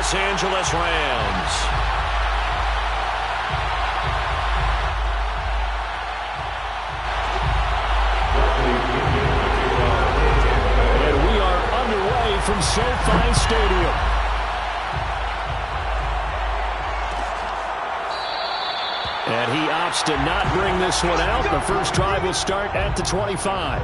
Los Angeles Rams. And we are underway from SoFi Stadium. And he opts to not bring this one out. The first drive will start at the 25.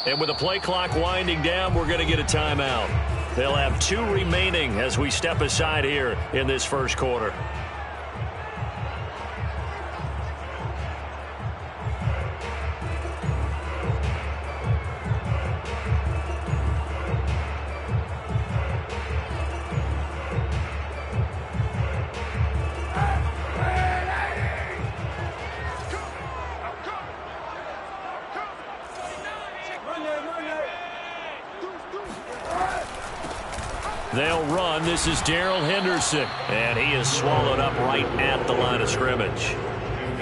And with the play clock winding down, we're going to get a timeout. They'll have 2 remaining as we step aside here in this first quarter. They'll run. This is Darrell Henderson, and he is swallowed up right at the line of scrimmage.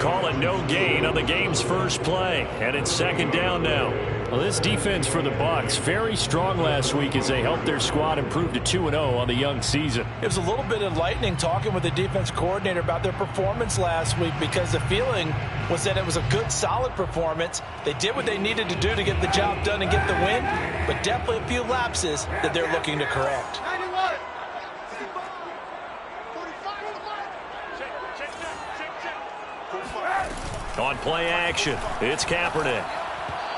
Call it no gain on the game's first play, and it's second down now. Well, this defense for the Bucs, very strong last week as they helped their squad improve to 2-0 on the young season. It was a little bit enlightening talking with the defense coordinator about their performance last week, because the feeling was that it was a good, solid performance. They did what they needed to do to get the job done and get the win, but definitely a few lapses that they're looking to correct. On play action, it's Kaepernick.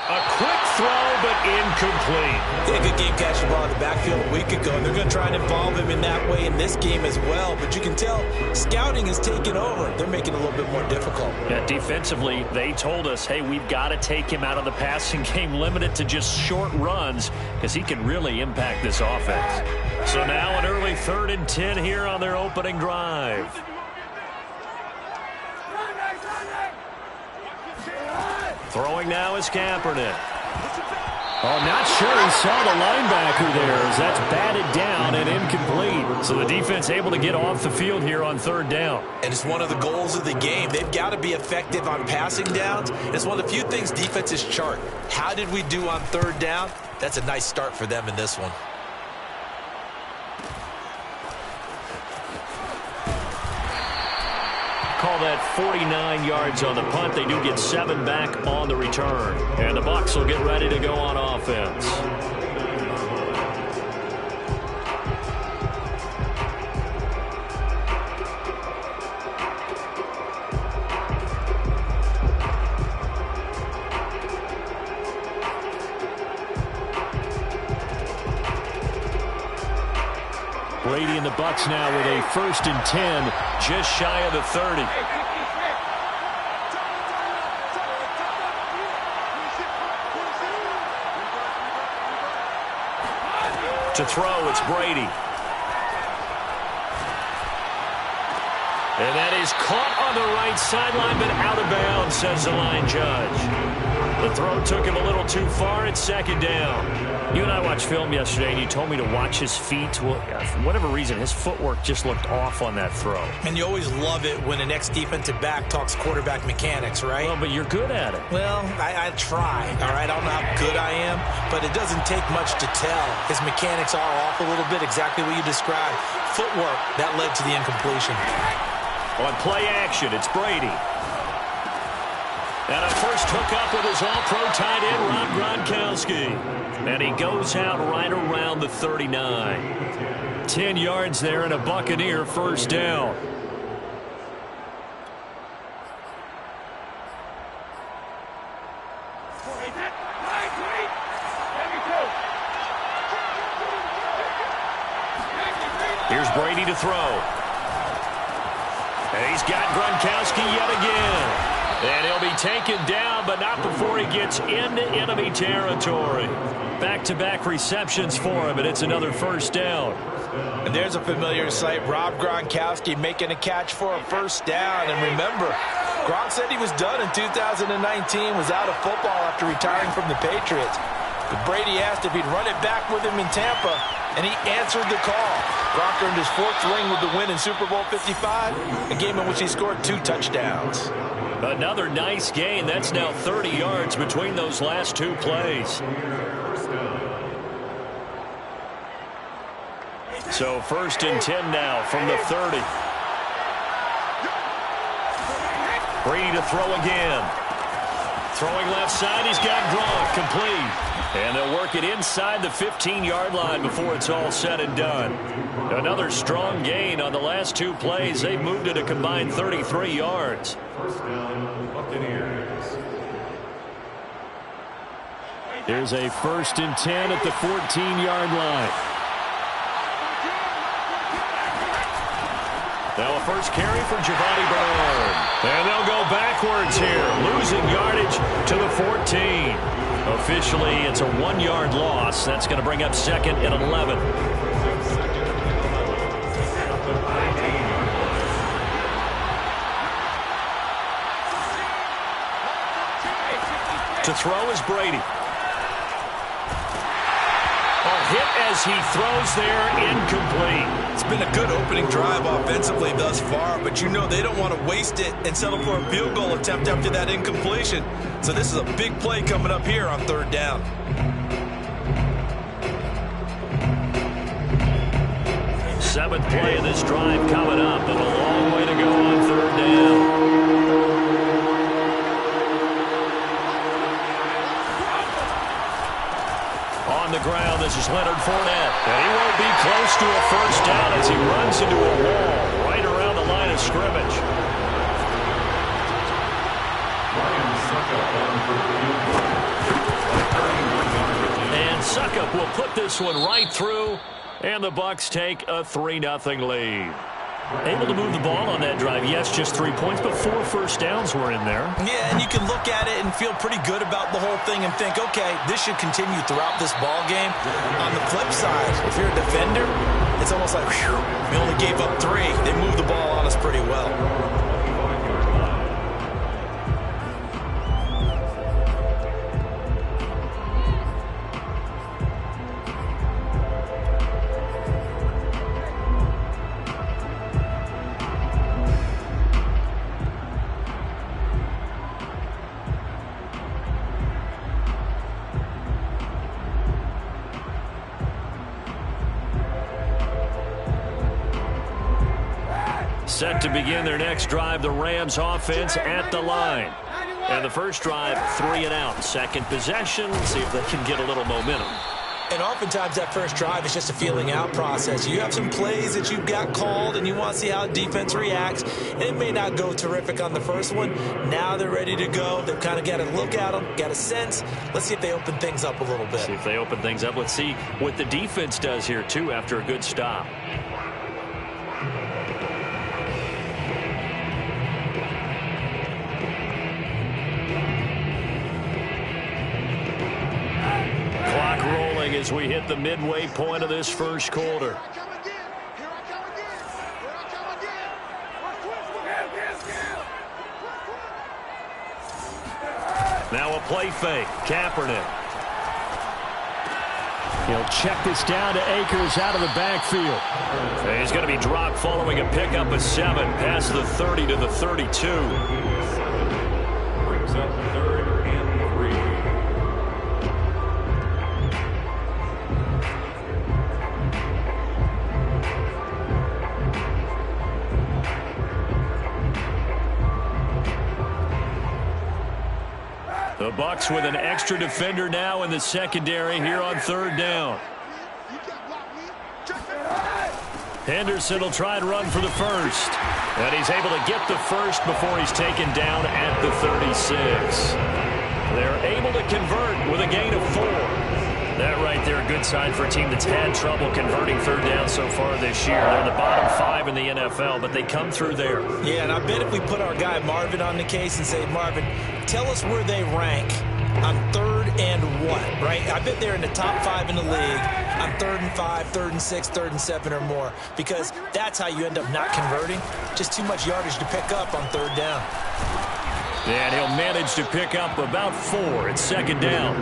A quick throw, but incomplete. Yeah, good game catching the ball in the backfield a week ago, and they're going to try and involve him in that way in this game as well. But you can tell scouting is taking over. They're making it a little bit more difficult. Yeah, defensively, they told us, hey, we've got to take him out of the passing game, limited to just short runs, because he can really impact this offense. So now an early 3rd and 10 here on their opening drive. Throwing now is Kaepernick. Oh, not sure he saw the linebacker there as that's batted down and incomplete. So the defense able to get off the field here on 3rd down. And it's one of the goals of the game. They've got to be effective on passing downs. It's one of the few things defenses chart. How did we do on 3rd down? That's a nice start for them in this one. Call that 49 yards on the punt. They do get 7 back on the return. And the Bucs will get ready to go on offense. Brady and the Bucs now with a 1st and 10, just shy of the 30. To throw, it's Brady. And that is caught on the right sideline, but out of bounds, says the line judge. The throw took him a little too far. It's 2nd down. You and I watched film yesterday, and you told me to watch his feet. Well, for whatever reason, his footwork just looked off on that throw. And you always love it when an ex-defensive back talks quarterback mechanics, right? Well, but you're good at it. Well, I try, all right? I don't know how good I am, but it doesn't take much to tell. His mechanics are off a little bit, exactly what you described. Footwork, that led to the incompletion. On play action, it's Brady. And a first hookup with his all-pro tight end, Rob Gronkowski. And he goes out right around the 39. 10 yards there and a Buccaneer 1st down. Here's Brady to throw. And he's got Gronkowski yet again. And he'll be taken down, but not before he gets into enemy territory. Back-to-back receptions for him, and it's another 1st down. And there's a familiar sight. Rob Gronkowski making a catch for a 1st down. And remember, Gronk said he was done in 2019, was out of football after retiring from the Patriots. But Brady asked if he'd run it back with him in Tampa, and he answered the call. Gronk earned his 4th ring with the win in Super Bowl 55, a game in which he scored 2 touchdowns. Another nice gain. That's now 30 yards between those last 2 plays. So 1st and 10 now from the 30. Brady to throw again. Throwing left side, he's got Gronk, complete. And they'll work it inside the 15-yard line before it's all said and done. Another strong gain on the last 2 plays. They've moved it a combined 33 yards. Here's a 1st and 10 at the 14-yard line. Now a first carry for Giovanni Bernard. And they'll go backwards here, losing yardage to the 14. Officially, it's a 1-yard loss. That's going to bring up 2nd and 11. To throw is Brady. Hit as he throws there, incomplete. It's been a good opening drive offensively thus far, but you know they don't want to waste it and settle for a field goal attempt after that incompletion. So this is a big play coming up here on 3rd down. Seventh play of this drive coming up, and a long way to go on 3rd down. On the ground, this is Leonard Fournette. And he won't be close to a 1st down as he runs into a wall right around the line of scrimmage. And Suckup will put this one right through, and the Bucs take a 3-0 lead. Able to move the ball on that drive. Yes, just 3 points, but 4 first downs were in there. Yeah, and you can look at it and feel pretty good about the whole thing and think, okay, this should continue throughout this ball game. On the flip side, if you're a defender, it's almost like, whew, we only gave up 3. They moved the ball on us pretty well. Set to begin their next drive, the Rams offense at the line. And the first drive, 3 and out. Second possession, see if they can get a little momentum. And oftentimes that first drive is just a feeling out process. You have some plays that you've got called and you want to see how defense reacts. And it may not go terrific on the first one. Now they're ready to go. They've kind of got to look at them, got a sense. Let's see if they open things up a little bit. See if they open things up. Let's see what the defense does here, too, after a good stop. clock rolling as we hit the midway point of this first quarter. Now a play fake. Kaepernick. He'll check this down to Akers out of the backfield. And he's going to be dropped following a pickup of 7 past the 30 to the 32. Brings up 3rd and 3. The Bucs with an extra defender now in the secondary here on 3rd down. Henderson will try and run for the first. And he's able to get the first before he's taken down at the 36. They're able to convert with a gain of 4. That right there, a good sign for a team that's had trouble converting 3rd down so far this year. They're in the bottom 5 in the NFL, but they come through there. Yeah, and I bet if we put our guy Marvin on the case and say, Marvin, tell us where they rank on 3rd and what, right? I bet they're in the top 5 in the league on 3rd and 5, 3rd and 6, 3rd and 7 or more, because that's how you end up not converting. Just too much yardage to pick up on 3rd down. And he'll manage to pick up about 4 at 2nd down.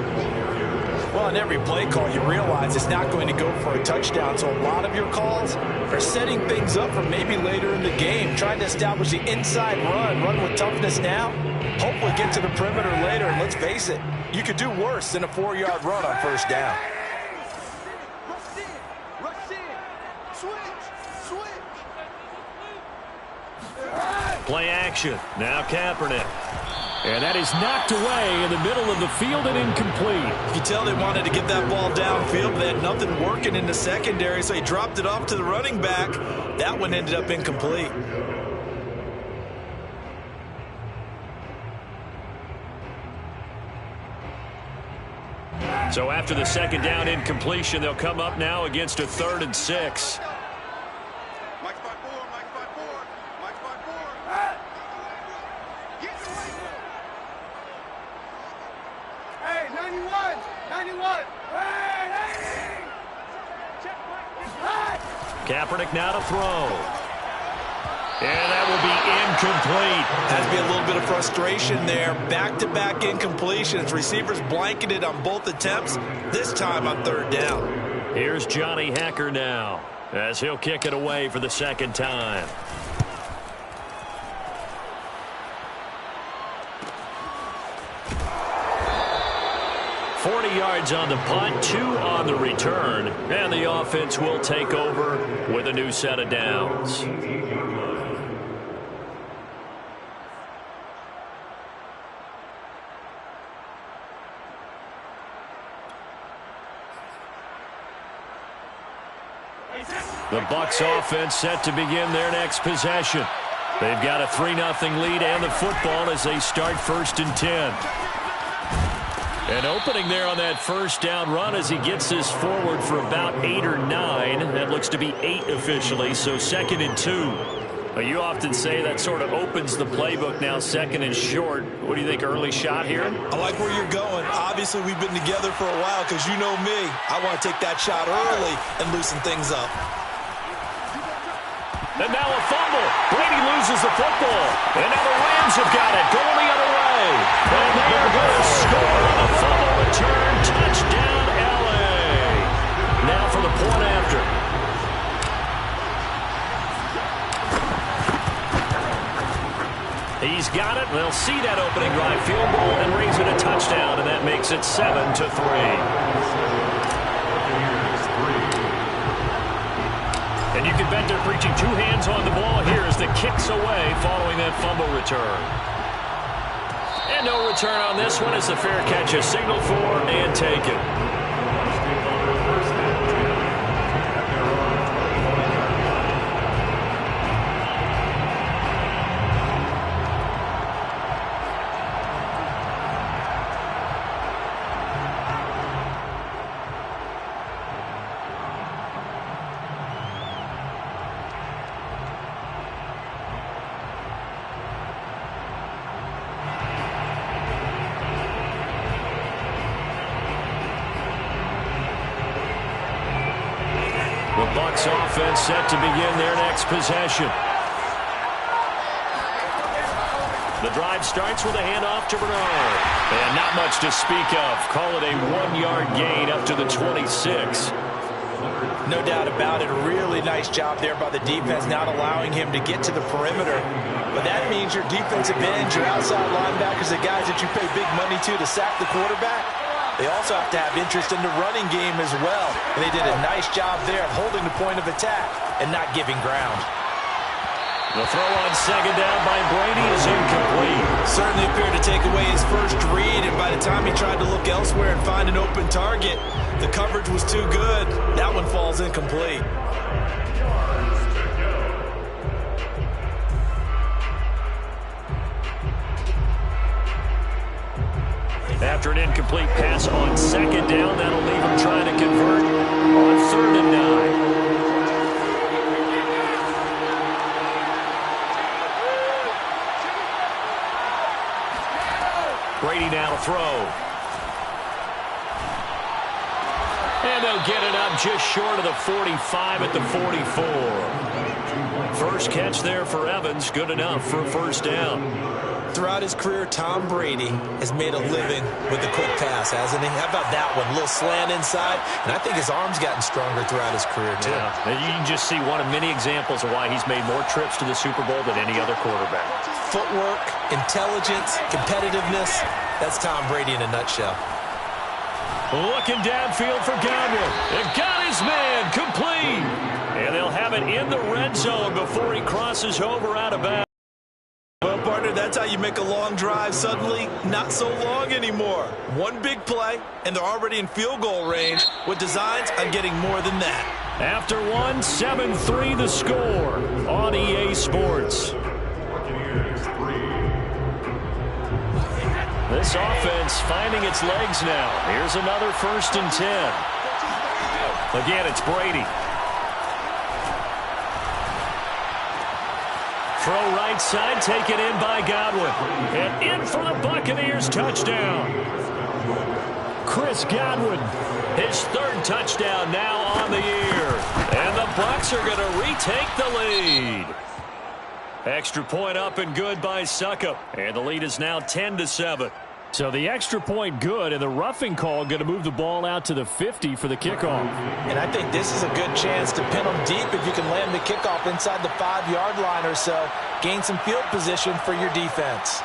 Well, in every play call, you realize it's not going to go for a touchdown. So a lot of your calls are setting things up for maybe later in the game, trying to establish the inside run with toughness now. Hopefully get to the perimeter later. And let's face it, you could do worse than a 4-yard run on 1st down. Play action. Now Kaepernick. And that is knocked away in the middle of the field and incomplete. You can tell they wanted to get that ball downfield, but they had nothing working in the secondary, so he dropped it off to the running back. That one ended up incomplete. So after the 2nd down incompletion, they'll come up now against a 3rd and 6. Kaepernick now to throw. And that will be incomplete. Has to be a little bit of frustration there. Back-to-back incompletions. Receivers blanketed on both attempts, this time on 3rd down. Here's Johnny Hekker now as he'll kick it away for the 2nd time. Yards on the punt, 2 on the return, and the offense will take over with a new set of downs. The Bucs offense set to begin their next possession. They've got a 3-0 lead and the football as they start 1st and 10. And opening there on that 1st down run as he gets this forward for about 8 or 9. That looks to be 8 officially, so 2nd and 2. You often say that sort of opens the playbook now, 2nd and short. What do you think, early shot here? I like where you're going. Obviously, we've been together for a while because you know me. I want to take that shot early and loosen things up. And now a fumble. Brady loses the football. And now the Rams have got it. Going the other way. And they are going to score on a fumble return. Touchdown, L.A. Now for the point after. He's got it. They'll see that opening drive field goal and raise it a touchdown. And that makes it 7-3. And you can bet they're preaching 2 hands on the ball here as the kick's away following that fumble return. And no return on this one as the fair catch is signaled for and taken. The Bucs offense set to begin their next possession. The drive starts with a handoff to Bernard. And not much to speak of. Call it a 1-yard gain up to the 26. No doubt about it. A really nice job there by the defense, not allowing him to get to the perimeter. But that means your defensive ends, your outside linebackers, the guys that you pay big money to sack the quarterback, they also have to have interest in the running game as well. And they did a nice job there of holding the point of attack and not giving ground. The throw on second down by Brady is incomplete. Certainly appeared to take away his first read, and by the time he tried to look elsewhere and find an open target, the coverage was too good. That one falls incomplete. After an incomplete pass on second down, that'll leave him trying to convert on 3rd and 9. Brady now to throw. And they'll get it up just short of the 45 at the 44. First catch there for Evans. Good enough for a first down. Throughout his career, Tom Brady has made a living with the quick pass, hasn't he? How about that one? A little slant inside. And I think his arm's gotten stronger throughout his career, too. Yeah. And you can just see one of many examples of why he's made more trips to the Super Bowl than any other quarterback. Footwork, intelligence, competitiveness. That's Tom Brady in a nutshell. Looking downfield for Gotw. It got his man complete. And they'll have it in the red zone before he crosses over out of bounds. Well, partner, that's how you make a long drive suddenly not so long anymore. One big play, and they're already in field goal range with designs on getting more than that. After one, 7-3 the score on EA Sports. This offense finding its legs now. Here's another 1st and 10. Again, it's Brady. Throw right side, taken in by Godwin. And in for the Buccaneers touchdown. Chris Godwin. His 3rd touchdown now on the year. And the Bucs are going to retake the lead. Extra point up and good by Succop. And the lead is now 10-7. So the extra point good, and the roughing call going to move the ball out to the 50 for the kickoff. And I think this is a good chance to pin them deep if you can land the kickoff inside the 5-yard line or so. Gain some field position for your defense.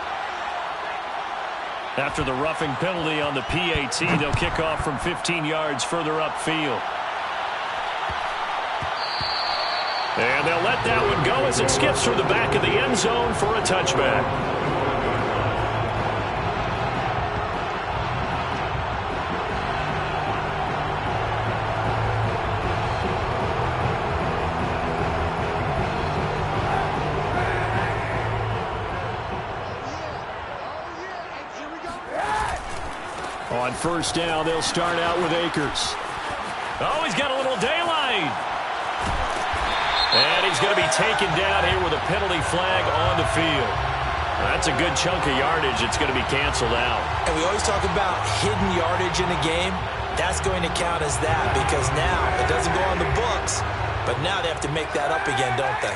After the roughing penalty on the PAT, they'll kick off from 15 yards further upfield. And they'll let that one go as it skips through the back of the end zone for a touchback. On first down, they'll start out with Akers. Oh, he's got a little daylight. And he's going to be taken down here with a penalty flag on the field. That's a good chunk of yardage. It's going to be canceled out. And we always talk about hidden yardage in a game. That's going to count as that because now it doesn't go on the books, but now they have to make that up again, don't they?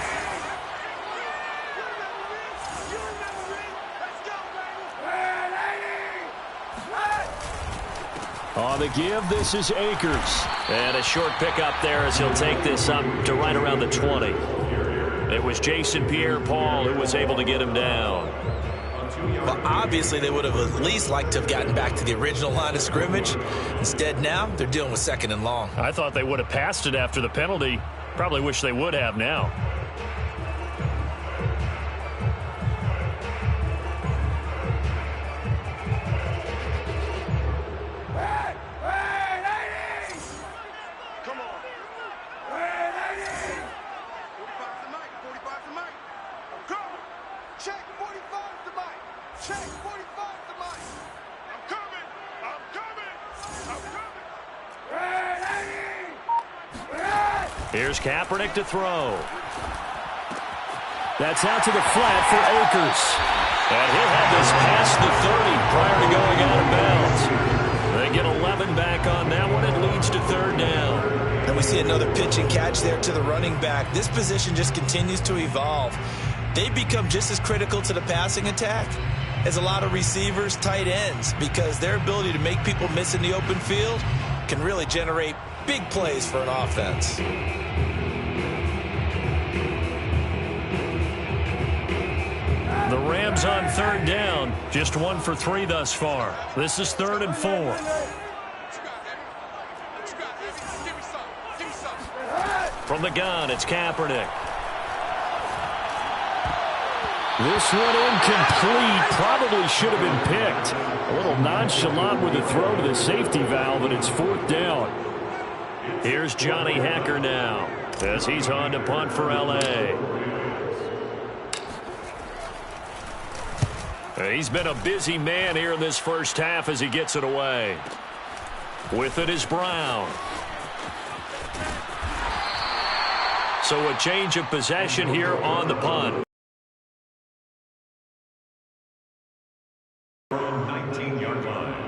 On the give, this is Akers. And a short pickup there as he'll take this up to right around the 20. It was Jason Pierre-Paul who was able to get him down. Well, obviously they would have at least liked to have gotten back to the original line of scrimmage. Instead now, they're dealing with 2nd and long. I thought they would have passed it after the penalty. Probably wish they would have now. Here's Kaepernick to throw. That's out to the flat for Akers. And he'll have this past the 30 prior to going out of bounds. They get 11 back on that one. It leads to 3rd down. And we see another pitch and catch there to the running back. This position just continues to evolve. They become just as critical to the passing attack as a lot of receivers, tight ends, because their ability to make people miss in the open field can really generate big plays for an offense. The Rams on third down, just 1 for 3 thus far. This is 3rd and 4. From the gun, it's Kaepernick. This one incomplete. Probably should have been picked. A little nonchalant with the throw to the safety valve, and it's 4th down. Here's Johnny Hecker now as he's on to punt for L.A. He's been a busy man here in this first half as he gets it away. With it is Brown. So a change of possession here on the punt. From 19-yard line.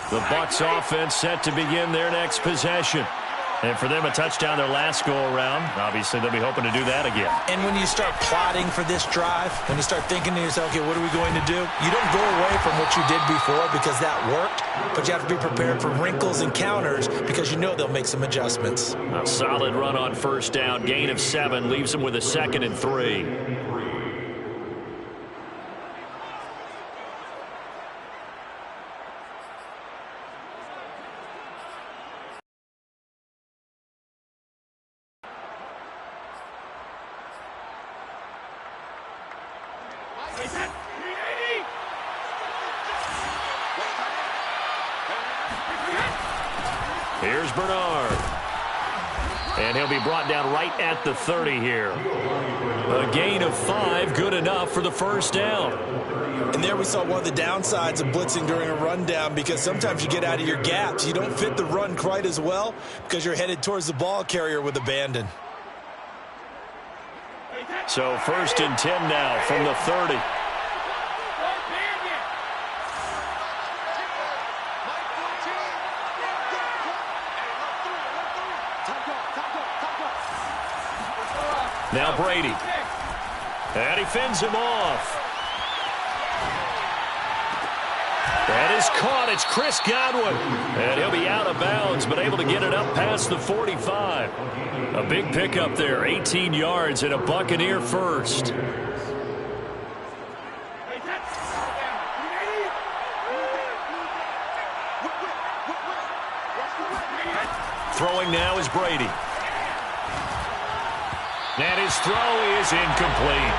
The Bucs offense set to begin their next possession. And for them, a touchdown their last go-around. Obviously, they'll be hoping to do that again. And when you start plotting for this drive, when you start thinking to yourself, okay, what are we going to do? You don't go away from what you did before because that worked, but you have to be prepared for wrinkles and counters because you know they'll make some adjustments. A solid run on first down. Gain of 7 leaves them with a 2nd and 3. Here's Bernard. And he'll be brought down right at the 30 here. A gain of 5, good enough for the first down. And there we saw one of the downsides of blitzing during a rundown because sometimes you get out of your gaps. You don't fit the run quite as well because you're headed towards the ball carrier with abandon. So 1st and 10 now from the 30. Now Brady. And he fends him off. That is caught. It's Chris Godwin. And he'll be out of bounds, but able to get it up past the 45. A big pickup there. 18 yards and a Buccaneer first. Throwing now is Brady. And his throw is incomplete.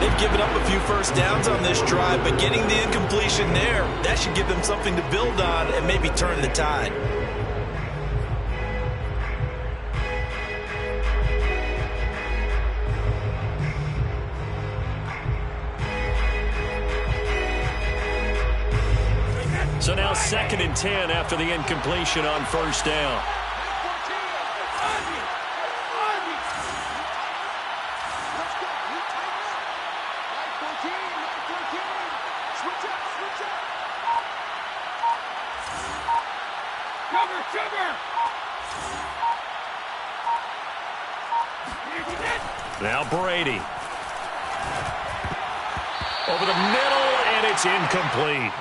They've given up a few first downs on this drive, but getting the incompletion there, that should give them something to build on and maybe turn the tide. So now 2nd and 10 after the incompletion on first down. Now Brady. Over the middle, and it's incomplete.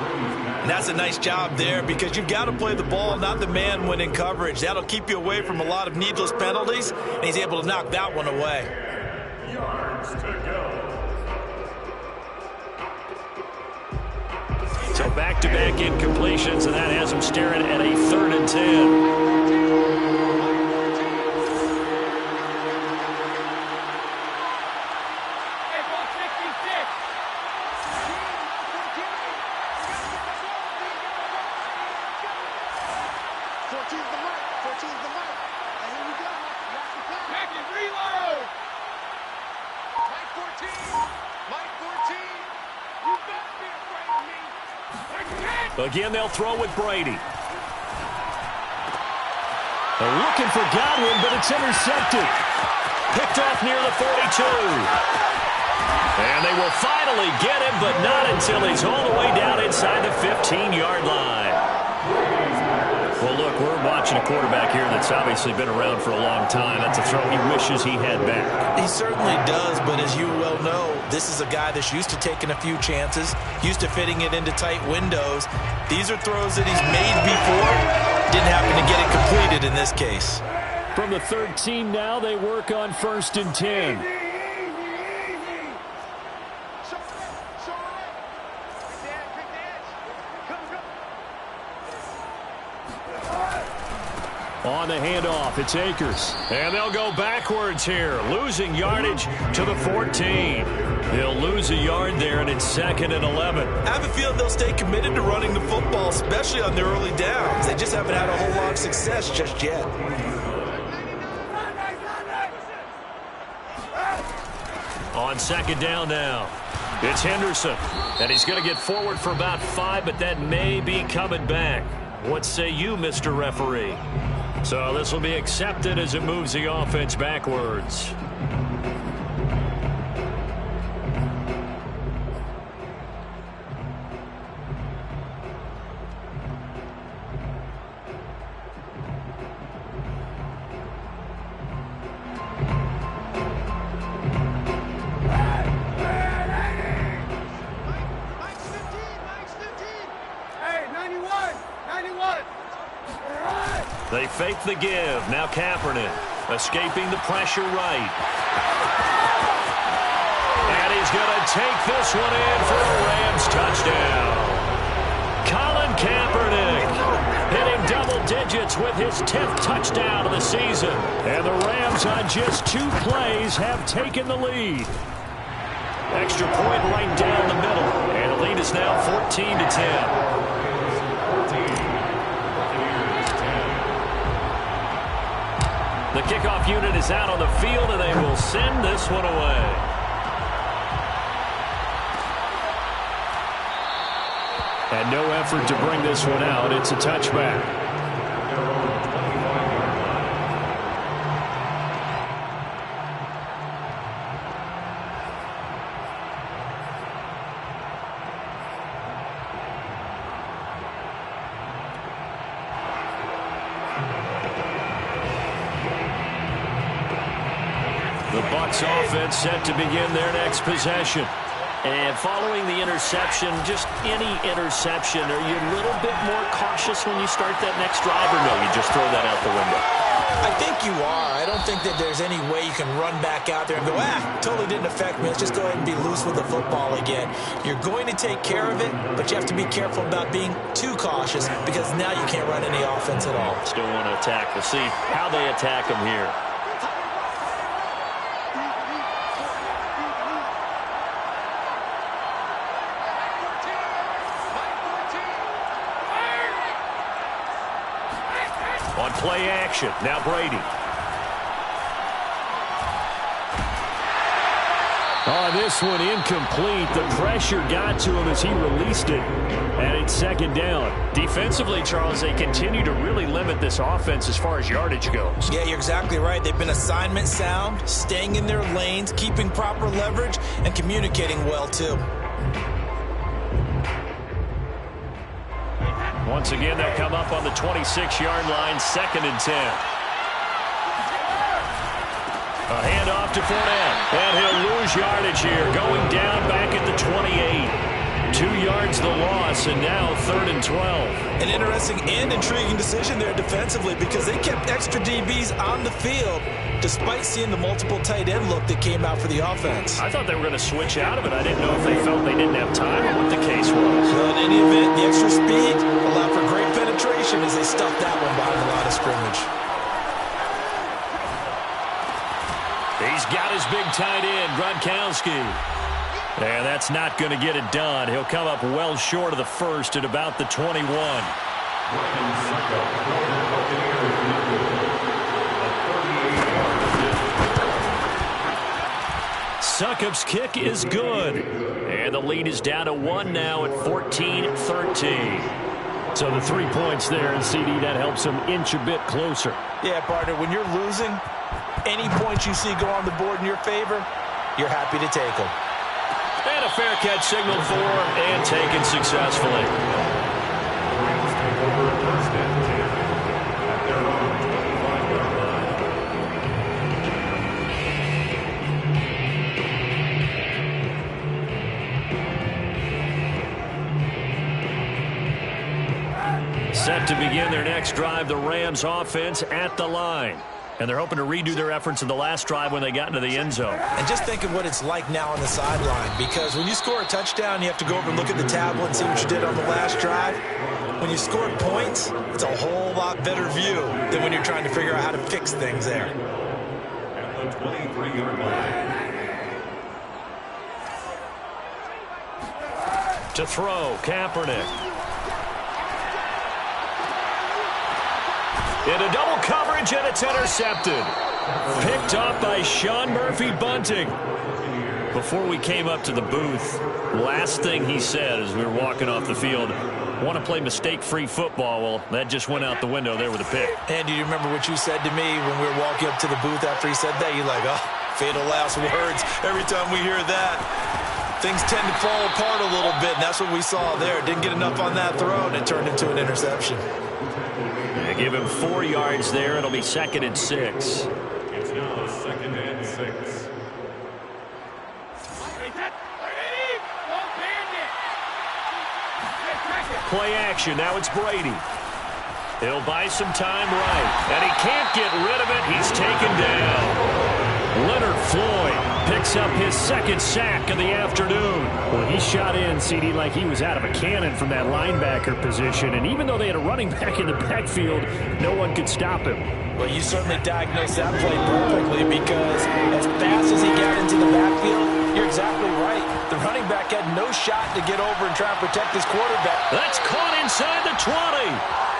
And that's a nice job there because you've got to play the ball, not the man when in coverage. That'll keep you away from a lot of needless penalties, and he's able to knock that one away. Yards to go. So back-to-back incompletions, and that has him staring at a 3rd and 10. Again, they'll throw with Brady. They're looking for Gotw, but it's intercepted. Picked off near the 42. And they will finally get him, but not until he's all the way down inside the 15-yard line. Well, look, we're watching a quarterback here that's obviously been around for a long time. That's a throw he wishes he had back. He certainly does, but as you well know, this is a guy that's used to taking a few chances, used to fitting it into tight windows. These are throws that he's made before. Didn't happen to get it completed in this case. From the 13 now, they work on 1st and 10. On the handoff, it's Akers. And they'll go backwards here, losing yardage to the 14. They'll lose a yard there, and it's 2nd and 11. I have a feeling they'll stay committed to running the football, especially on their early downs. They just haven't had a whole lot of success just yet. On 2nd down now, it's Henderson. And he's going to get forward for about 5, but that may be coming back. What say you, Mr. Referee? So this will be accepted as it moves the offense backwards. They fake the give. Now Kaepernick escaping the pressure right. And he's going to take this one in for a Rams touchdown. Colin Kaepernick hitting double digits with his 10th touchdown of the season. And the Rams on just 2 plays have taken the lead. Extra point right down the middle. And the lead is now 14-10. The kickoff unit is out on the field, and they will send this one away. And no effort to bring this one out. It's a touchback. The Bucs offense set to begin their next possession. And following the interception, just any interception, are you a little bit more cautious when you start that next drive, or no, you just throw that out the window? I think you are. I don't think that there's any way you can run back out there and go, totally didn't affect me. Let's just go ahead and be loose with the football again. You're going to take care of it, but you have to be careful about being too cautious because now you can't run any offense at all. Still want to attack. We'll see how they attack them here. On play action, now Brady. Oh, this one incomplete. The pressure got to him as he released it. And it's 2nd down. Defensively, Charles, they continue to really limit this offense as far as yardage goes. Yeah, you're exactly right. They've been assignment sound, staying in their lanes, keeping proper leverage, and communicating well, too. Once again, they'll come up on the 26-yard line, 2nd and 10. A handoff to Fournette, and he'll lose yardage here, going down back at the 28. 2 yards the loss, and now 3rd and 12. An interesting and intriguing decision there defensively because they kept extra DBs on the field despite seeing the multiple tight end look that came out for the offense. I thought they were going to switch out of it. I didn't know if they felt they didn't have time or what the case was. Well, in any event, the extra speed allowed for great penetration as they stuffed that one behind the line of scrimmage. He's got his big tight end, Gronkowski. And that's not going to get it done. He'll come up well short of the first at about the 21. Succop's kick is good. And the lead is down to 1 now at 14-13. So the 3 points there, and CD, that helps them inch a bit closer. Yeah, partner, when you're losing, any points you see go on the board in your favor, you're happy to take them. And a fair catch signaled for and taken successfully. Rams take over first and 10 at their own 25-yard line. Set to begin their next drive, the Rams offense at the line. And they're hoping to redo their efforts in the last drive when they got into the end zone. And just think of what it's like now on the sideline, because when you score a touchdown, you have to go over and look at the tablet and see what you did on the last drive. When you score points, it's a whole lot better view than when you're trying to figure out how to fix things there. At the 23-yard line. To throw, Kaepernick. Into double coverage, and it's intercepted. Picked off by Sean Murphy-Bunting. Before we came up to the booth, last thing he said as we were walking off the field, want to play mistake-free football. Well, that just went out the window there with a pick. And do you remember what you said to me when we were walking up to the booth after he said that? You're like, oh, fatal last words. Every time we hear that, things tend to fall apart a little bit, and that's what we saw there. Didn't get enough on that throw, and it turned into an interception. They give him 4 yards there. It'll be 2nd and 6. It's now 2nd and 6. Play action. Now it's Brady. He'll buy some time right. And he can't get rid of it. He's taken down. Leonard Floyd picks up his 2nd sack of the afternoon. Well, he shot in, CD, like he was out of a cannon from that linebacker position. And even though they had a running back in the backfield, no one could stop him. Well, you certainly diagnosed that play perfectly, because as fast as he got into the backfield, you're exactly right. The running back had no shot to get over and try and protect his quarterback. That's caught inside the 20.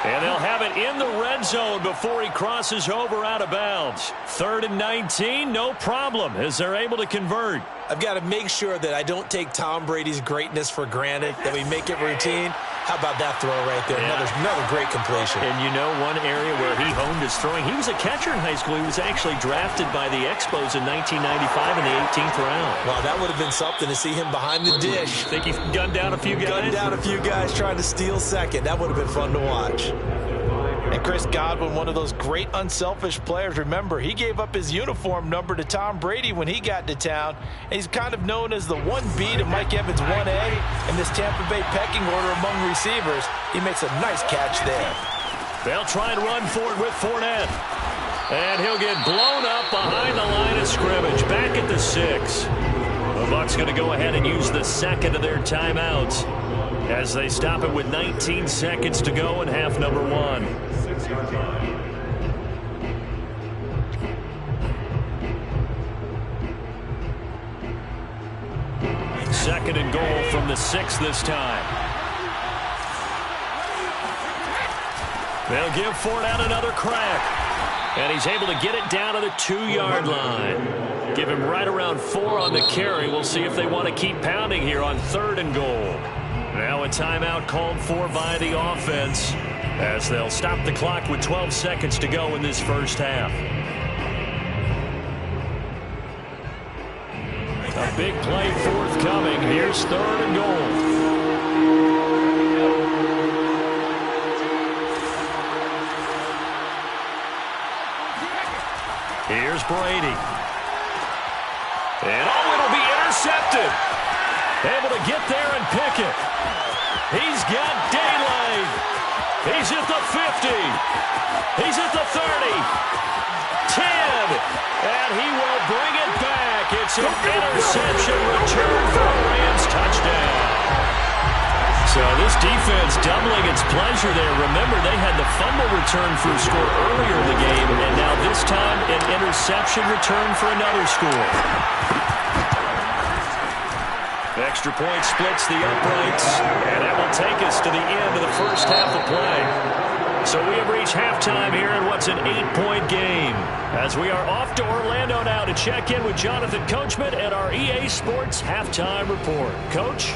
And they'll have it in the red zone before he crosses over out of bounds. 3rd and 19, no problem, as they're able to convert. I've got to make sure that I don't take Tom Brady's greatness for granted, that we make it routine. How about that throw right there? Yeah. Another great completion. And you know, one area where he honed his throwing, he was a catcher in high school. He was actually drafted by the Expos in 1995 in the 18th round. Wow, that would have been something to see him behind the dish. Think he gunned down a few guys? Gunned down a few guys trying to steal second. That would have been fun to watch. And Chris Godwin, one of those great unselfish players. Remember, he gave up his uniform number to Tom Brady when he got to town. And he's kind of known as the 1B to Mike Evans 1A in this Tampa Bay pecking order among receivers. He makes a nice catch there. They'll try and run forward with Fournette. And he'll get blown up behind the line of scrimmage. Back at the 6. The Bucs going to go ahead and use the 2nd of their timeouts as they stop it with 19 seconds to go in half number 1. 6-yard line. Second and goal from the 6 this time. They'll give Fournette another crack. And he's able to get it down to the 2-yard line. Give him right around 4 on the carry. We'll see if they want to keep pounding here on 3rd and goal. Now a timeout called for by the offense as they'll stop the clock with 12 seconds to go in this first half. A big play forthcoming. Here's 3rd and goal. Here's Brady. And it'll be intercepted. Able to get there and pick it. He's got daylight. He's at the 50. He's at the 30. 10. And he will bring it back. It's an interception return for a Rams touchdown. So this defense doubling its pleasure there. Remember, they had the fumble return for a score earlier in the game, and now this time an interception return for another score. Extra point splits the uprights, and that will take us to the end of the first half of play. So we have reached halftime here in what's an 8-point game. As we are off to Orlando now to check in with Jonathan Coachman at our EA Sports Halftime Report. Coach?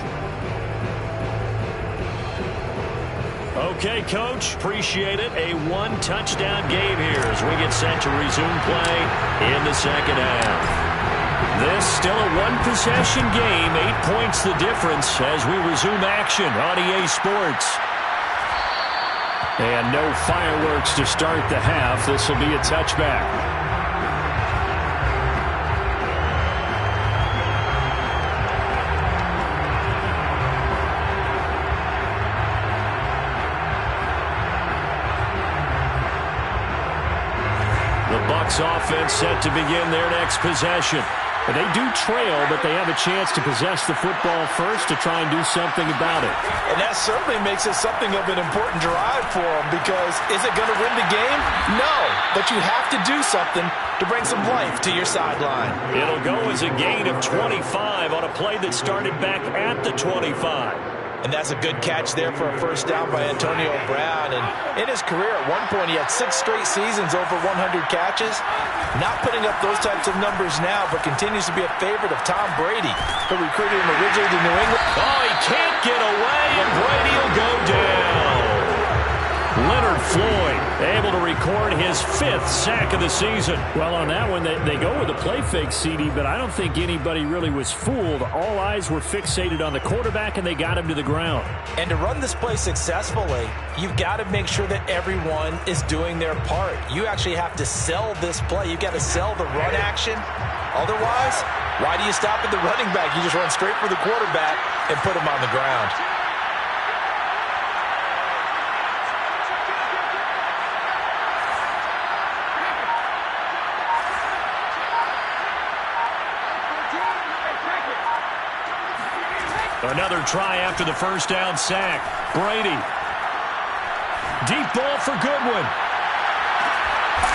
Okay, Coach. Appreciate it. A one-touchdown game here as we get set to resume play in the second half. This still a one-possession game. 8 points the difference as we resume action on EA Sports. And no fireworks to start the half. This will be a touchback. The Bucs offense set to begin their next possession. They do trail, but they have a chance to possess the football first to try and do something about it. And that certainly makes it something of an important drive for them, because is it going to win the game? No, but you have to do something to bring some life to your sideline. It'll go as a gain of 25 on a play that started back at the 25. And that's a good catch there for a first down by Antonio Brown. And in his career, at one point, he had 6 straight seasons over 100 catches. Not putting up those types of numbers now, but continues to be a favorite of Tom Brady, who recruited him originally to New England. Oh, he can't get away, and Brady will go down. Leonard Floyd able to record his 5th sack of the season. Well, on that one, they go with a play fake, CD, but I don't think anybody really was fooled. All eyes were fixated on the quarterback, and they got him to the ground. And to run this play successfully, you've got to make sure that everyone is doing their part. You actually have to sell this play. You've got to sell the run action. Otherwise, why do you stop at the running back? You just run straight for the quarterback and put him on the ground. Another try after the first down sack. Brady. Deep ball for Goodwin.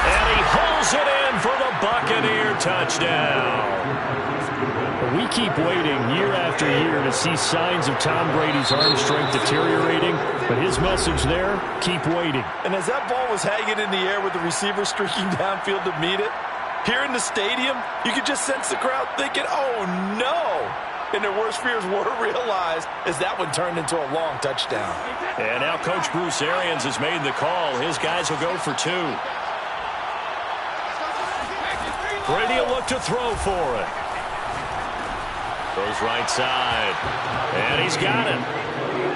And he hauls it in for the Buccaneer touchdown. We keep waiting year after year to see signs of Tom Brady's arm strength deteriorating, but his message there, keep waiting. And as that ball was hanging in the air with the receiver streaking downfield to meet it, here in the stadium, you could just sense the crowd thinking, oh no! And their worst fears were realized as that one turned into a long touchdown. And now Coach Bruce Arians has made the call. His guys will go for 2. Brady will look to throw for it. Goes right side. And he's got it.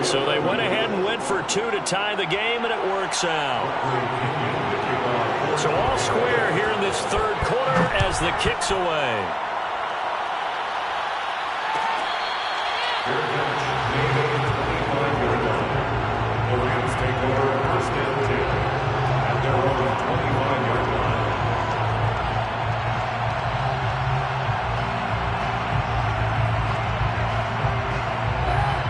So they went ahead and went for 2 to tie the game, and it works out. So all square here in this third quarter as the kick's away. Rams take over first and 10 at their own 25-yard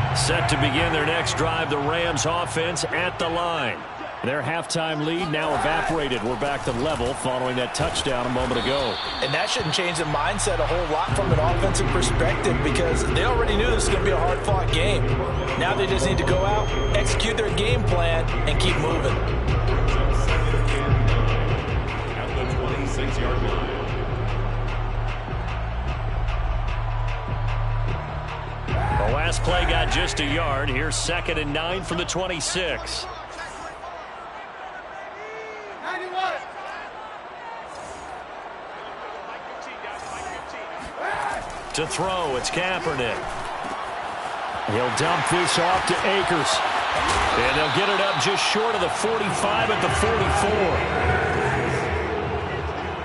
line. Set to begin their next drive, the Rams offense at the line. Their halftime lead now evaporated. We're back to level following that touchdown a moment ago. And that shouldn't change the mindset a whole lot from an offensive perspective, because they already knew this was going to be a hard-fought game. Now they just need to go out, execute their game plan, and keep moving. At the 26-yard line. The last play got just a yard. Here's 2nd and 9 from the 26. To throw, it's Kaepernick. He'll dump this off to Akers. And they'll get it up just short of the 45 at the 44.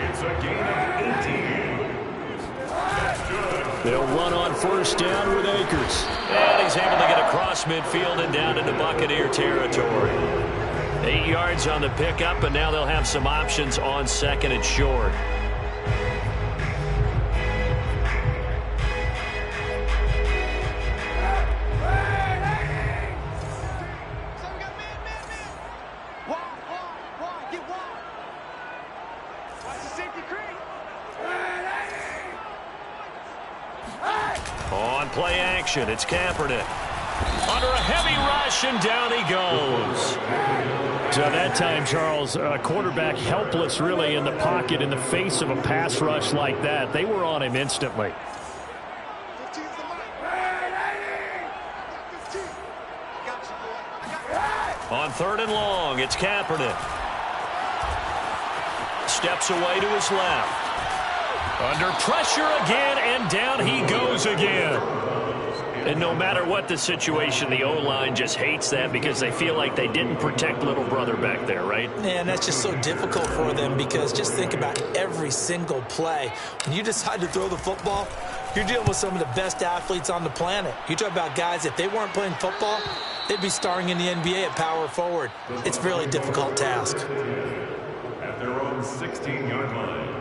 It's a gain of 18. That's good. They'll run on first down with Akers. And he's able to get across midfield and down into Buccaneer territory. 8 yards on the pickup, and now they'll have some options on 2nd and short. On play action, it's Kaepernick. Under a heavy rush, and down he goes. So that time, Charles, quarterback helpless really in the pocket in the face of a pass rush like that. They were on him instantly. On 3rd and long, it's Kaepernick. Steps away to his left. Under pressure again, and down he goes again. And no matter what the situation, the O-line just hates that because they feel like they didn't protect little brother back there, right? Yeah, and that's just so difficult for them because just think about every single play. When you decide to throw the football, you're dealing with some of the best athletes on the planet. You talk about guys, if they weren't playing football, they'd be starring in the NBA at power forward. It's a really difficult task. At their own 16-yard line.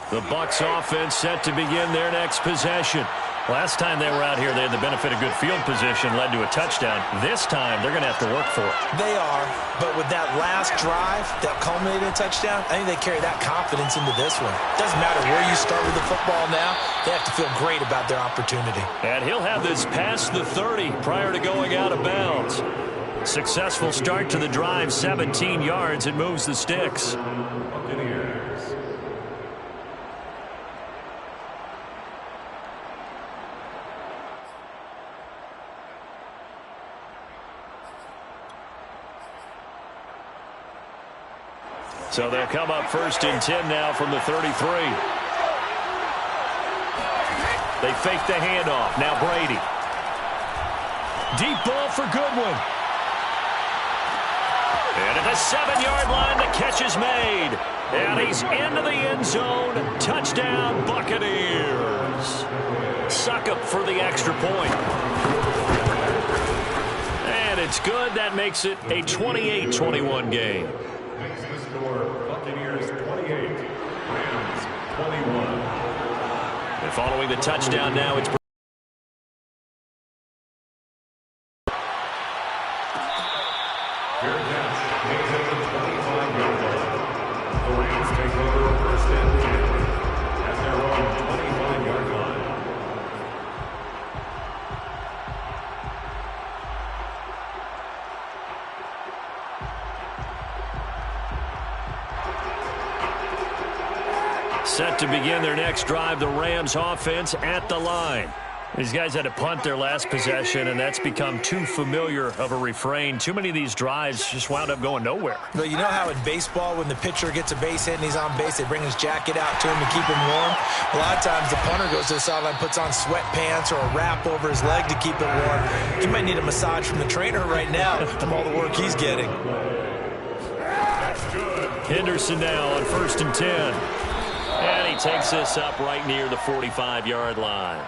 The Bucs offense set to begin their next possession. Last time they were out here, they had the benefit of good field position, led to a touchdown. This time, they're going to have to work for it. They are, but with that last drive that culminated in a touchdown, I think they carry that confidence into this one. Doesn't matter where you start with the football now, they have to feel great about their opportunity. And he'll have this past the 30 prior to going out of bounds. Successful start to the drive, 17 yards. It moves the sticks. So they'll come up 1st and 10 now from the 33. They fake the handoff. Now Brady. Deep ball for Goodwin. And at the 7-yard line, the catch is made. And he's into the end zone. Touchdown, Buccaneers. Succop for the extra point. And it's good. That makes it a 28-21 game. Makes the score Buccaneers 28, Rams 21. And following the touchdown now, it's Fair catch makes it the 25-yard line. The Rams take over 1st and 10 at their own 25-yard line. set to begin their next drive. The Rams offense at the line. These guys had to punt their last possession, and that's become too familiar of a refrain. Too many of these drives just wound up going nowhere. Well, you know how in baseball, when the pitcher gets a base hit and he's on base, they bring his jacket out to him to keep him warm? A lot of times the punter goes to the sideline, puts on sweatpants or a wrap over his leg to keep it warm. He might need a massage from the trainer right now from all the work he's getting. Henderson now on 1st and 10. And he takes this up right near the 45-yard line.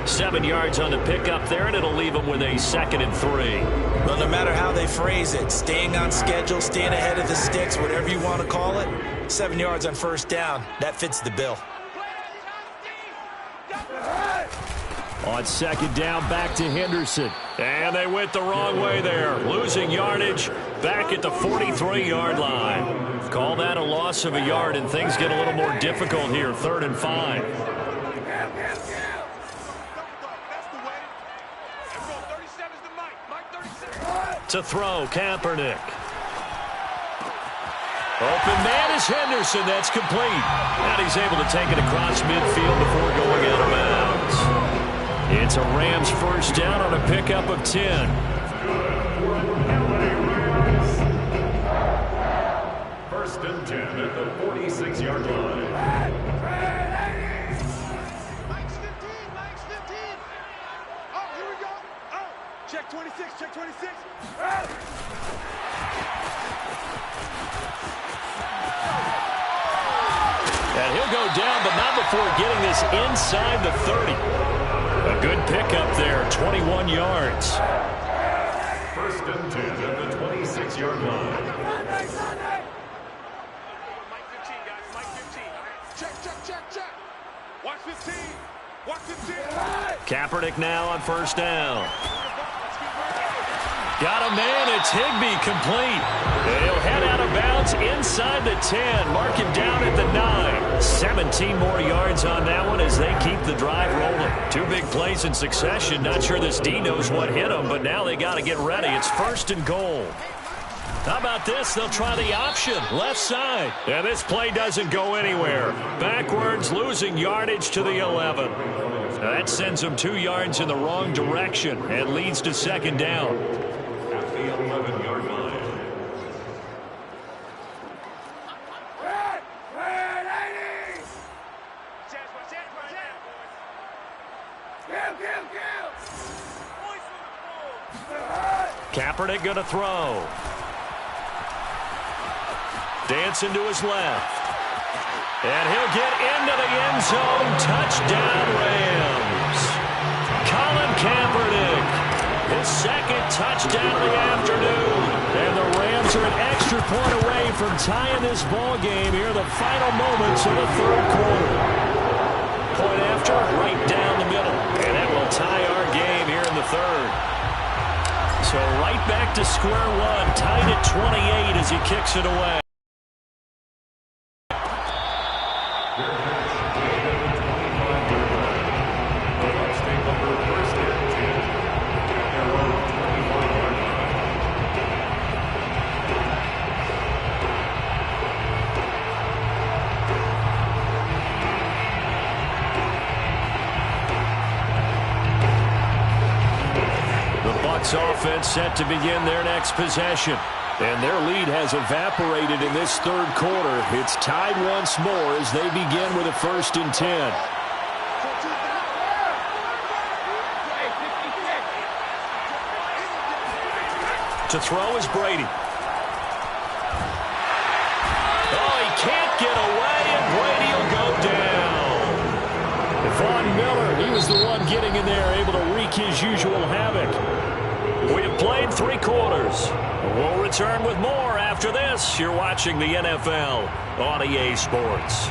7 yards on the pickup there, and it'll leave him with a 2nd and 3. Well, no matter how they phrase it, staying on schedule, staying ahead of the sticks, whatever you want to call it, 7 yards on 1st down, that fits the bill. On 2nd down, back to Henderson. And they went the wrong way there. Losing yardage back at the 43-yard line. Call that a loss of a yard, and things get a little more difficult here. 3rd and 5. To throw, Kaepernick. Open man is Henderson. That's complete. And he's able to take it across midfield before going out of bounds. It's a Rams 1st down on a pickup of 10. 1st and 10 at the 46-yard line. Mike's 15. Oh, here we go. Oh, check 26. And he'll go down, but not before getting this inside the 30. A good pickup there, 21 yards. 1st and 10 at the 26-yard line. Mike 15, guys. Mike 15. Check. Watch 15. Kaepernick now on first down. Got a man. It's Higbee, complete. He'll head out of bounds inside the 10. Mark him down at the 9. 17 more yards on that one as they keep the drive rolling. 2 big plays in succession. Not sure this D knows what hit them, but now they got to get ready. It's first and goal. How about this? They'll try the option, left side. And this play doesn't go anywhere. Backwards, losing yardage to the 11. That sends them 2 yards in the wrong direction and leads to second down. At the 11-yard line. Kaepernick going to throw. Dancing to his left. And he'll get into the end zone. Touchdown, Rams. Colin Kaepernick. His second touchdown of the afternoon. And the Rams are an extra point away from tying this ball game here in the final moments of the third quarter. Point after, right down the middle. And that will tie our game here in the third. So right back to square one, tied at 28 as he kicks it away. Offense set to begin their next possession. And their lead has evaporated in this third quarter. It's tied once more as they begin with a 1st and 10. To throw is Brady. Oh, he can't get away, and Brady will go down. Von Miller, he was the one getting in there, able to wreak his usual havoc. We have played 3 quarters. We'll return with more after this. You're watching the NFL on EA Sports.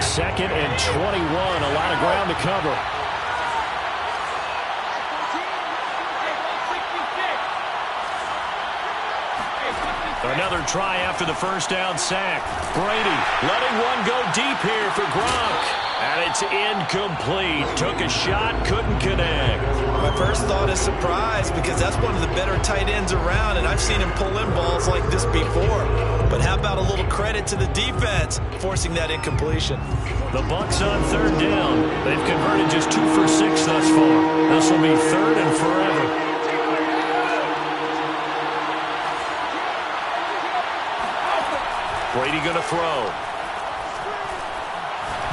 Second and 21. A lot of ground to cover. Another try after the first down sack. Brady letting one go deep here for Gronk. And it's incomplete. Took a shot, couldn't connect. My first thought is surprise because that's one of the better tight ends around, and I've seen him pull in balls like this before. But how about a little credit to the defense forcing that incompletion? The Bucs on third down. They've converted just 2 for 6 thus far. This will be 3rd and forever. Brady going to throw.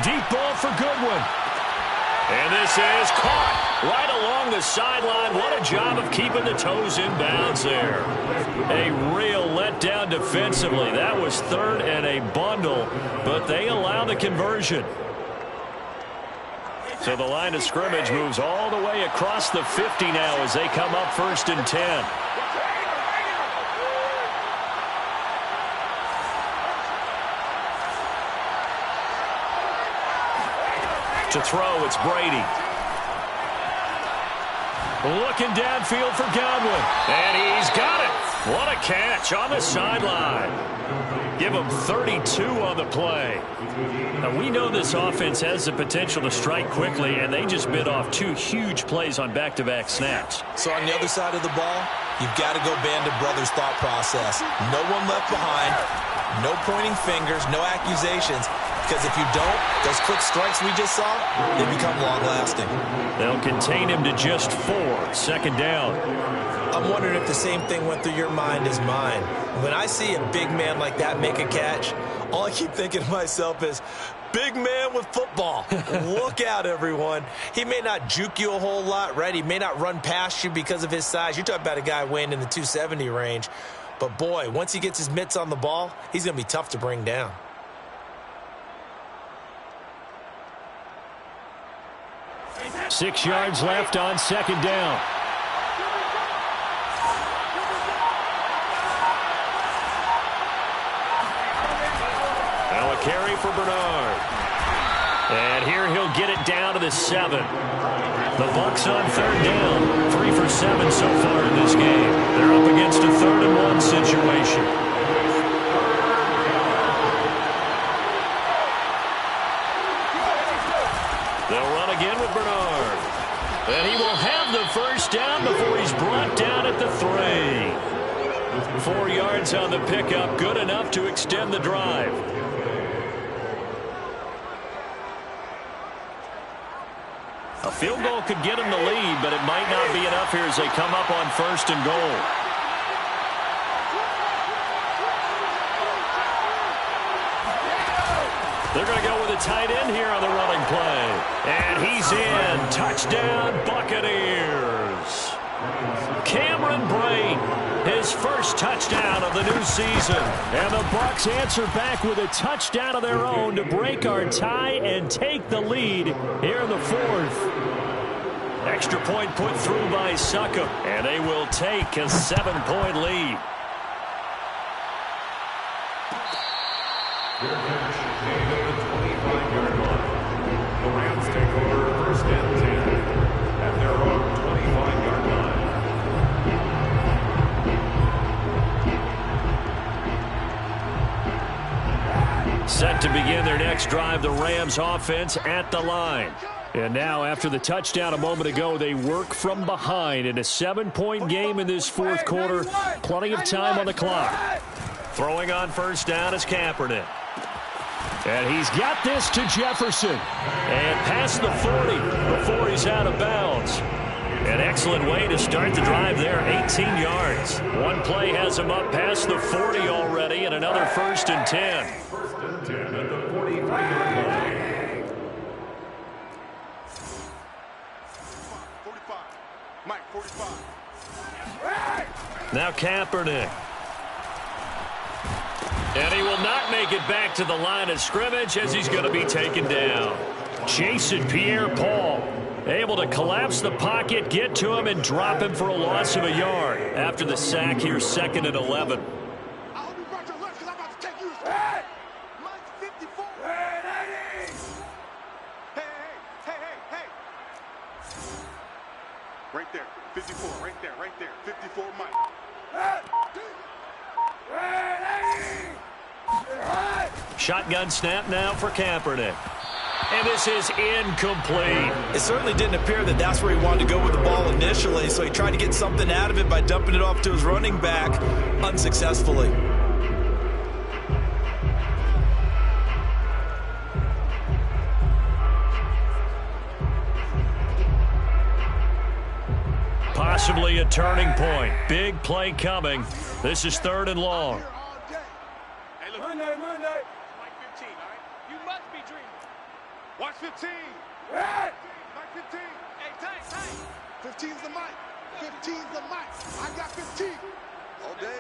Deep ball for Goodwin. And this is caught right along the sideline. What a job of keeping the toes in bounds there. A real letdown defensively. That was 3rd and a bundle, but they allow the conversion. So the line of scrimmage moves all the way across the 50 now as they come up 1st and 10. To throw, it's Brady. Looking downfield for Gotw. And he's got it. What a catch on the sideline. Give him 32 on the play. Now, we know this offense has the potential to strike quickly, and they just bit off 2 huge plays on back-to-back snaps. So on the other side of the ball, you've got to go Band of Brothers thought process. No one left behind. No pointing fingers. No accusations. Because if you don't, those quick strikes we just saw, they become long-lasting. They'll contain him to just 4. 2nd down. I'm wondering if the same thing went through your mind as mine. When I see a big man like that make a catch, all I keep thinking to myself is, big man with football. Look out, everyone. He may not juke you a whole lot, right? He may not run past you because of his size. You're talking about a guy weighing in the 270 range. But, boy, once he gets his mitts on the ball, he's going to be tough to bring down. Six yards left on 2nd down. Now a carry for Bernard. And here he'll get it down to the 7. The Bucs on third down. 3 for 7 so far in this game. They're up against a 3rd-and-1 situation. They'll run again with Bernard. And he will have the first down before he's brought down at the 3. 4 yards on the pickup. Good enough to extend the drive. A field goal could get him the lead, but it might not be enough here as they come up on 1st and goal. They're going to go with a tight end here on the running play. And he's in. Touchdown, Buccaneers. Cameron Brain, his first touchdown of the new season. And the Bucs answer back with a touchdown of their own to break our tie and take the lead here in the 4th. Extra point put through by Succop, and they will take a 7-point lead. Their catch made at the 25-yard line. The Rams take over 1st and 10 at their own 25-yard line. Set to begin their next drive, the Rams offense at the line. And now, after the touchdown a moment ago, they work from behind in a 7-point game in this 4th quarter. Plenty of time on the clock. Throwing on 1st down is Kaepernick. And he's got this to Jefferson. And past the 40 before he's out of bounds. An excellent way to start the drive there, 18 yards. One play has him up past the 40 already, and another 1st and 10. 1st and 10 at the 43-yard line. 45. Mike, 45. Now Kaepernick. And he will not make it back to the line of scrimmage as he's going to be taken down. Jason Pierre-Paul able to collapse the pocket, get to him, and drop him for a loss of a yard. After the sack here, 2nd and 11. I hope you brought your lunch because I'm about to take you to Mike, 54. Hey. Right there. 54. Right there. 54, Mike. Shotgun snap now for Kaepernick. And this is incomplete. It certainly didn't appear that that's where he wanted to go with the ball initially, so he tried to get something out of it by dumping it off to his running back unsuccessfully. Possibly a turning point. Big play coming. This is 3rd and long. Hey, look. Monday. Mike 15, all right? You must be dreaming. Watch 15. Mike 15. Hey, tight. 15's the mic. 15's the mic. I got 15. All day.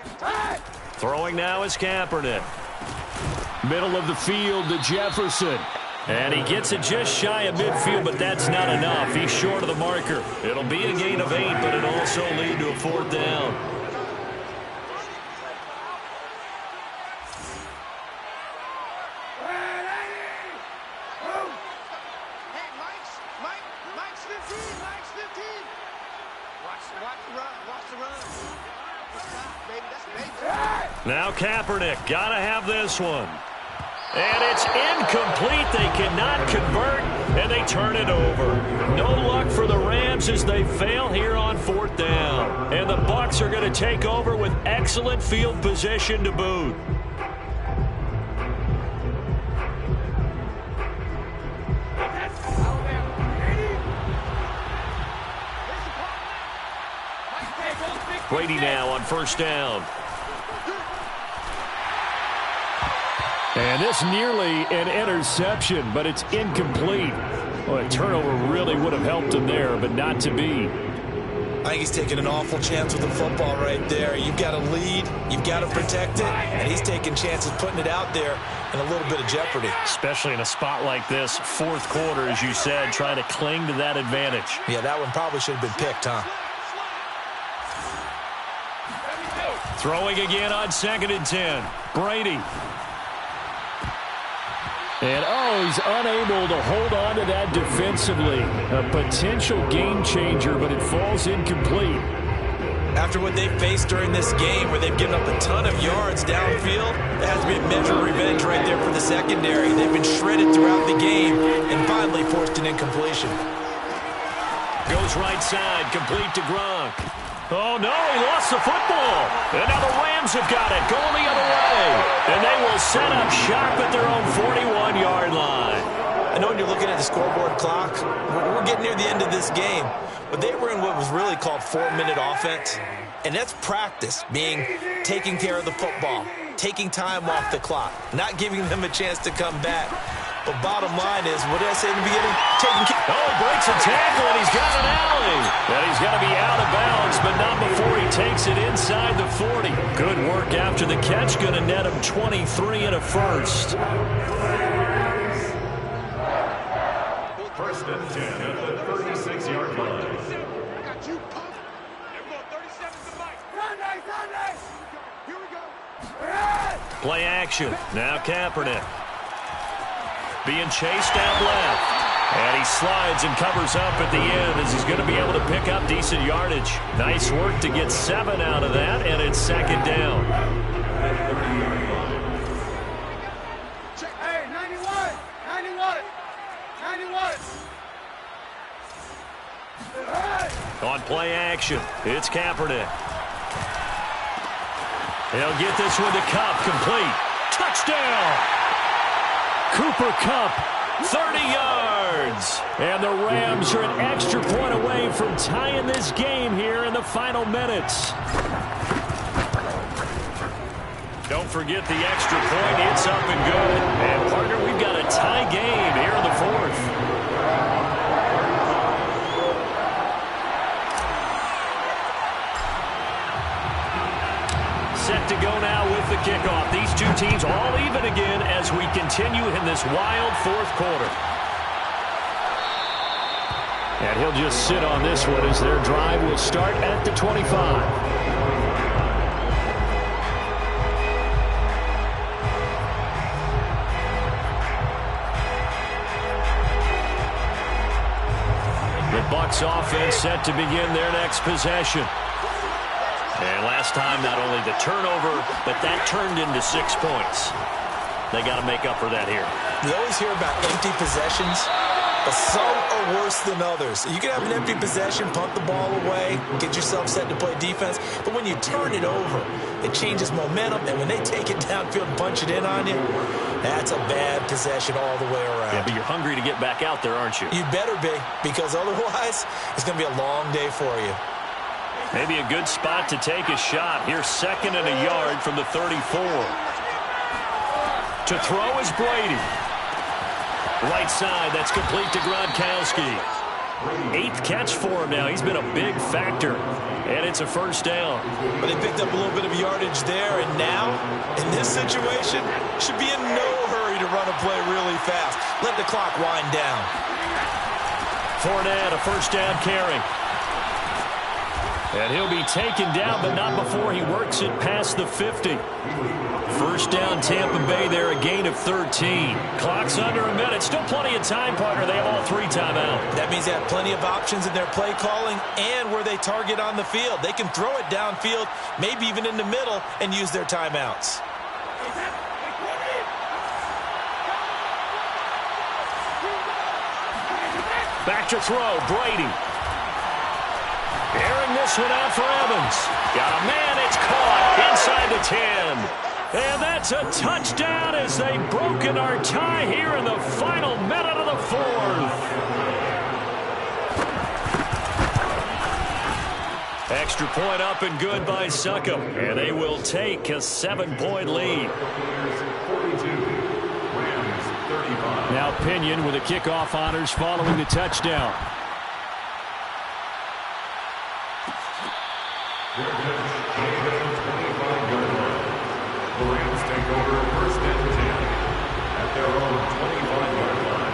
Throwing now is Kaepernick. Middle of the field to Jefferson. And he gets it just shy of midfield, but that's not enough. He's short of the marker. It'll be a gain of 8, but it'll also lead to a 4th down. Hey, Mike's 15. Mike's 15. Watch the run. Baby, that's baby. Now Kaepernick, gotta have this one. And it's incomplete. They cannot convert, and they turn it over. No luck for the Rams as they fail here on 4th down. And the Bucs are going to take over with excellent field position to boot. Brady now on 1st down. And this nearly an interception, but it's incomplete. Well, a turnover really would have helped him there, but not to be. I think he's taking an awful chance with the football right there. You've got to lead, you've got to protect it, and he's taking chances putting it out there in a little bit of jeopardy. Especially in a spot like this, 4th quarter, as you said, trying to cling to that advantage. Yeah, that one probably should have been picked, huh? Throwing again on 2nd and 10. Brady. And, oh, he's unable to hold on to that defensively. A potential game changer, but it falls incomplete. After what they've faced during this game, where they've given up a ton of yards downfield, that has to be a measure of revenge right there for the secondary. They've been shredded throughout the game and finally forced an incompletion. Goes right side, complete to Gronk. Oh, no, he lost the football. And now the Rams have got it, going the other way. And they will set up shop at their own 41-yard line. I know when you're looking at the scoreboard clock, we're getting near the end of this game, but they were in what was really called 4-minute offense, and that's practice, meaning taking care of the football, taking time off the clock, not giving them a chance to come back. But bottom line is, what did I say in the beginning? Taking care. Oh, he breaks a tackle, and he's got an alley. And he's got to be out of bounds, but not before he takes it inside the 40. Good work after the catch, going to net him 23 and a first. First and 10 at the 36-yard line. I got you, punk. There we go, 37 to Mike. Sunday. Here we go. Play action. Now Kaepernick. Being chased out left. And he slides and covers up at the end as he's going to be able to pick up decent yardage. Nice work to get 7 out of that, and it's second down. Hey, 91. On play action, it's Kaepernick. He'll get this one to Kupp, complete. Touchdown! Cooper Kupp, 30 yards. And the Rams are an extra point away from tying this game here in the final minutes. Don't forget the extra point. It's up and good. And, partner, we've got a tie game here in the fourth. Set to go now with the kickoff. These two teams all even again as we continue in this wild fourth quarter. And he'll just sit on this one as their drive will start at the 25. The Bucs offense set to begin their next possession. And last time, not only the turnover, but that turned into 6 points. They got to make up for that here. You always hear about empty possessions, but some are worse than others. You can have an empty possession, punt the ball away, get yourself set to play defense, but when you turn it over, it changes momentum, and when they take it downfield and punch it in on you, that's a bad possession all the way around. Yeah, but you're hungry to get back out there, aren't you? You better be, because otherwise, it's going to be a long day for you. Maybe a good spot to take a shot. Here's 2nd and a yard from the 34. To throw is Brady. Right side, that's complete to Gronkowski. 8th catch for him now. He's been a big factor. And it's a first down. But they picked up a little bit of yardage there, and now, in this situation, should be in no hurry to run a play really fast. Let the clock wind down. Fournette, a first down carry. And he'll be taken down, but not before he works it past the 50. First down, Tampa Bay there, a gain of 13. Clock's under a minute. Still plenty of time, partner. They have all 3 timeouts. That means they have plenty of options in their play calling and where they target on the field. They can throw it downfield, maybe even in the middle, and use their timeouts. Back to throw, Brady. Airing this one out for Evans. Got a man, it's caught inside the 10. And that's a touchdown as they've broken our tie here in the final minute of the fourth. Extra point up and good by Succop. And they will take a 7-point lead. Now Pinion with the kickoff honors following the touchdown. The Rams take over 1st and 10 at their own 25-yard line.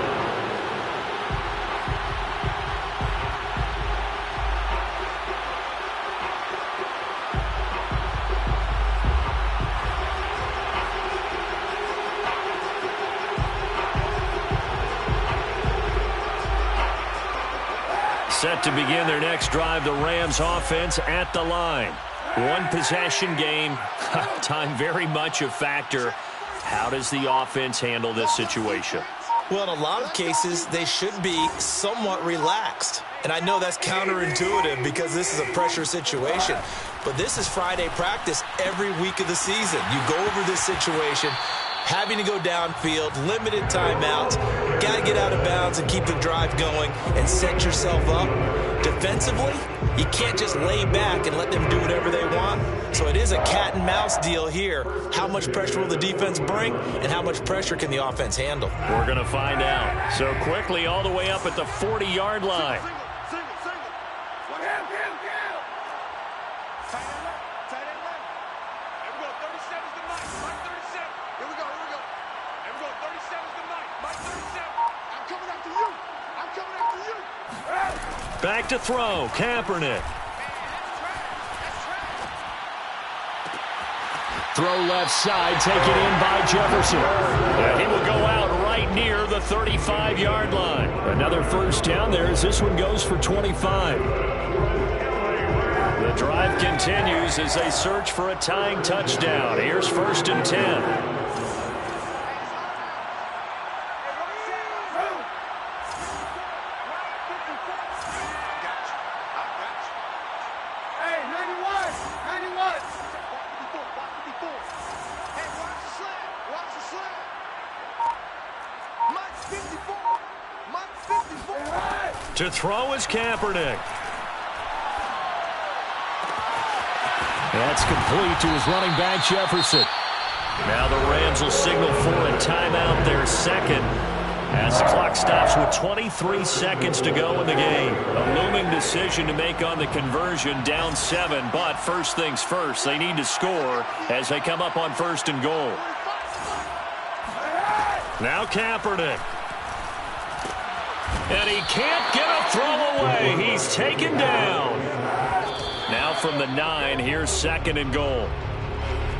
Set to begin their next drive, the Rams offense at the line. One possession game. Time very much a factor. How does the offense handle this situation? Well, in a lot of cases, they should be somewhat relaxed. And I know that's counterintuitive because this is a pressure situation. But this is Friday practice every week of the season. You go over this situation, having to go downfield, limited timeouts, got to get out of bounds and keep the drive going and set yourself up. Defensively, you can't just lay back and let them do whatever they want. So it is a cat and mouse deal here. How much pressure will the defense bring and how much pressure can the offense handle? We're going to find out. So quickly all the way up at the 40-yard line. Back to throw, Kaepernick. Throw left side, taken in by Jefferson. And he will go out right near the 35-yard line. Another first down there as this one goes for 25. The drive continues as they search for a tying touchdown. Here's 1st and 10. To throw is Kaepernick. That's complete to his running back, Jefferson. Now the Rams will signal for a timeout, their second, as the clock stops with 23 seconds to go in the game. A looming decision to make on the conversion, down 7, but first things first, they need to score as they come up on 1st and goal. Now Kaepernick. And he can't get a throw away. He's taken down. Now from the 9, here's 2nd and goal.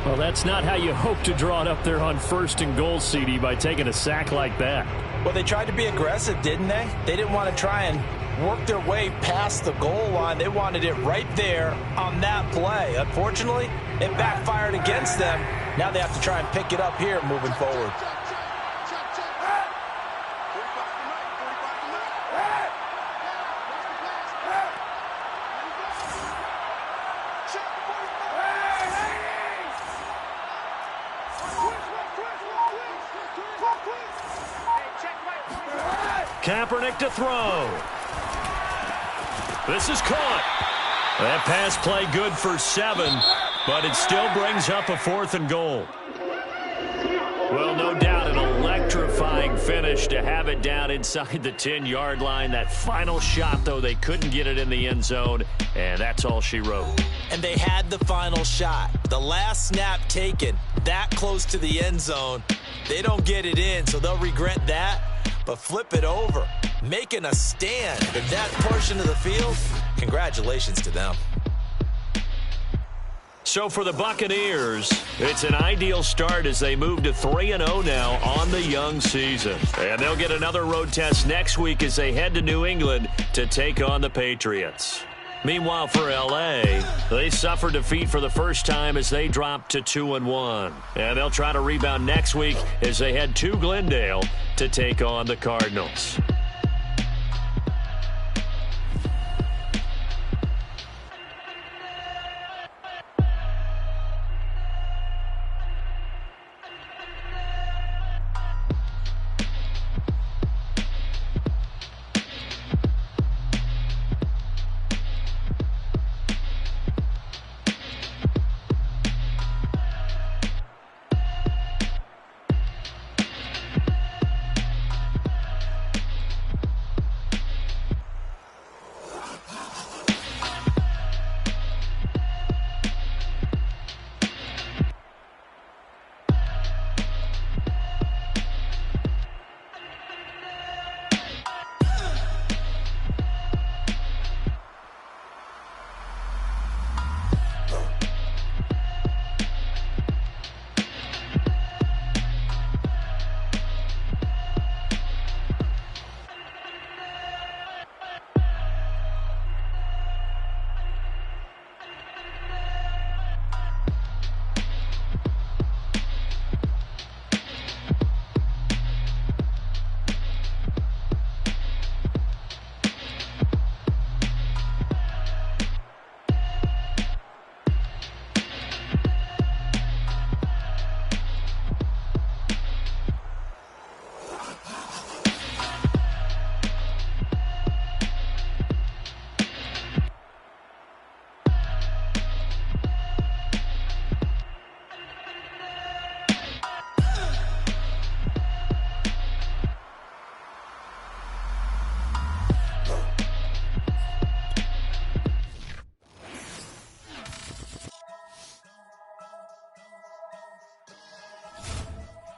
Well, that's not how you hope to draw it up there on 1st and goal, CD, by taking a sack like that. Well, they tried to be aggressive, didn't they? They didn't want to try and work their way past the goal line. They wanted it right there on that play. Unfortunately, it backfired against them. Now they have to try and pick it up here moving forward. Kaepernick to throw. This is caught. That pass play good for 7, but it still brings up a 4th and goal. Well, no doubt an electrifying finish to have it down inside the 10-yard line. That final shot, though, they couldn't get it in the end zone, and that's all she wrote. And they had the final shot. The last snap taken that close to the end zone. They don't get it in, so they'll regret that. But flip it over, making a stand in that portion of the field. Congratulations to them. So for the Buccaneers, it's an ideal start as they move to 3-0 now on the young season. And they'll get another road test next week as they head to New England to take on the Patriots. Meanwhile, for L.A., they suffered defeat for the first time as they dropped to 2-1. And they'll try to rebound next week as they head to Glendale to take on the Cardinals.